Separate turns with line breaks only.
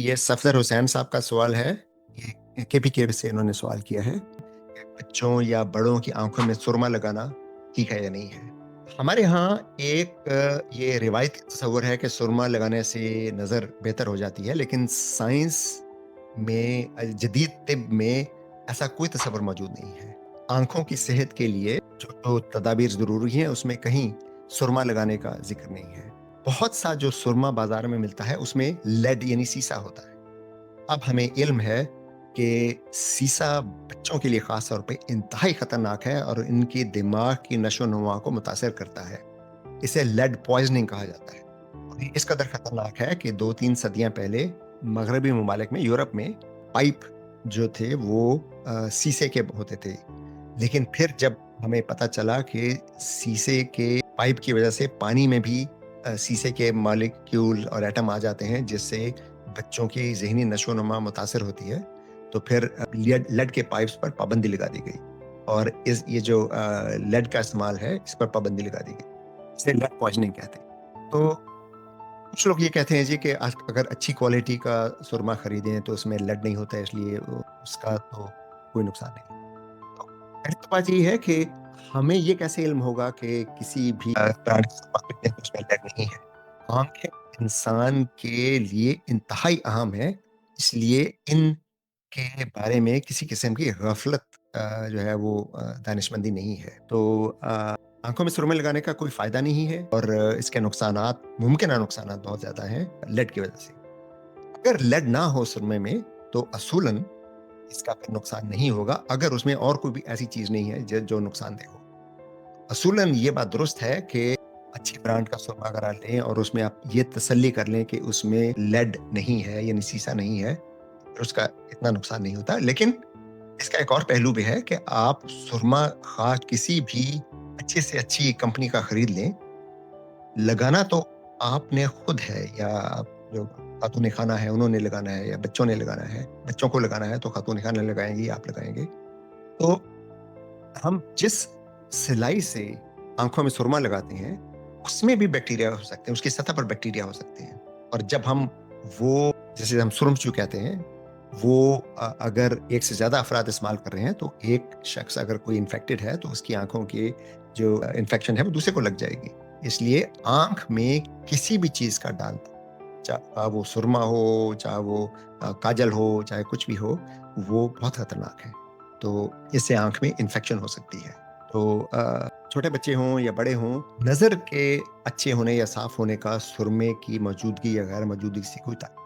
ये सफदर हुसैन साहब का सवाल है। ये केपीके से इन्होंने सवाल किया है कि बच्चों या बड़ों की आंखों में सुरमा लगाना ठीक है या नहीं है। हमारे यहाँ एक ये रिवायती तस्वुर है कि सुरमा लगाने से नज़र बेहतर हो जाती है, लेकिन साइंस में जदीद तिब में ऐसा कोई तस्वुर मौजूद नहीं है। आंखों की सेहत के लिए जो तदाबीर ज़रूरी हैं, उसमें कहीं सुरमा लगाने का ज़िक्र नहीं है। बहुत सा जो सुरमा बाज़ार में मिलता है, उसमें लेड यानी सीसा होता है। अब हमें इल्म है कि सीसा बच्चों के लिए ख़ास तौर पे इंतहाई ख़तरनाक है और इनके दिमाग की नशो-नुमा को मुतासिर करता है। इसे लेड पॉइज़निंग कहा जाता है और ये इस कदर ख़तरनाक है कि 2-3 सदियाँ पहले मग़रबी ममालिक में, यूरोप में पाइप जो थे वो शीशे के होते थे। लेकिन फिर जब हमें पता चला कि शीशे के पाइप की वजह से पानी में भी शीशे के मॉलिक्यूल और एटम आ जाते हैं, जिससे बच्चों की ज़हनी नशो-नुमा मुतासिर होती है, तो फिर लेड लेड के पाइप्स पर पाबंदी लगा दी गई और ये जो लेड का इस्तेमाल है, इस पर पाबंदी लगा दी गई। इसे लेड पॉइज़निंग कहते हैं। तो कुछ लोग ये कहते हैं जी कि अगर अच्छी क्वालिटी का सुरमा खरीदें तो उसमें लेड नहीं होता है, इसलिए उसका तो कोई नुकसान नहीं। तो पहली तो बात ये है कि हमें ये कैसे इल्म होगा कि किसी भी ब्रांड का सामान खरीदने में उसमें लेड नहीं है। आँखें इंसान के लिए इंतहाई अहम है, इसलिए इनके बारे में किसी किस्म की गफ़लत जो है वो दानिशमंदी नहीं है। तो आँखों में सुरमे लगाने का कोई फ़ायदा नहीं है और इसके नुकसानात, मुमकिन नुकसानात बहुत ज़्यादा हैं लेड की वज़ह से। अगर लेड ना हो सुरमे में, तो असूलन इसका फिर नुकसान नहीं होगा, अगर उसमें और कोई भी ऐसी चीज़ नहीं है जो नुकसानदेह हो। असूलन ये बात दुरुस्त है कि अच्छी ब्रांड का सुरमा अगर आप लें और उसमें आप ये तसल्ली कर लें कि उसमें लेड नहीं है यानी सीसा नहीं है, फिर उसका इतना नुकसान नहीं होता। लेकिन इसका एक और पहलू भी है कि आप सुरमा ख़ास किसी भी अच्छी से अच्छी कंपनी का खरीद लें, लगाना तो आपने खुद है या जो खातून खाना है उन्होंने लगाना है या बच्चों ने लगाना है। बच्चों को लगाना है तो खातून खाना लगाएँगी, आप लगाएँगे। तो हम जिस सिलाई से आँखों में सुरमा लगाते हैं, उसमें भी बैक्टीरिया हो सकते हैं, उसकी सतह पर बैक्टीरिया हो सकते हैं। और जब हम वो जिसे हम सुरमचू कहते हैं, वो अगर एक से ज़्यादा अफ़राद इस्तेमाल कर रहे हैं, तो एक शख़्स अगर कोई इन्फेक्टेड है, तो उसकी आँखों के जो इन्फेक्शन है, वो दूसरे को लग जाएगी। इसलिए आँख में किसी भी चीज़ का डालना, चाहे वो सुरमा हो, चाहे वो काजल हो, चाहे कुछ भी हो, वो बहुत खतरनाक है। तो इससे आँख में इन्फेक्शन हो सकती है। तो छोटे बच्चे हों या बड़े हों, नज़र के अच्छे होने या साफ़ होने का सुरमे की मौजूदगी या गैर मौजूदगी से कोई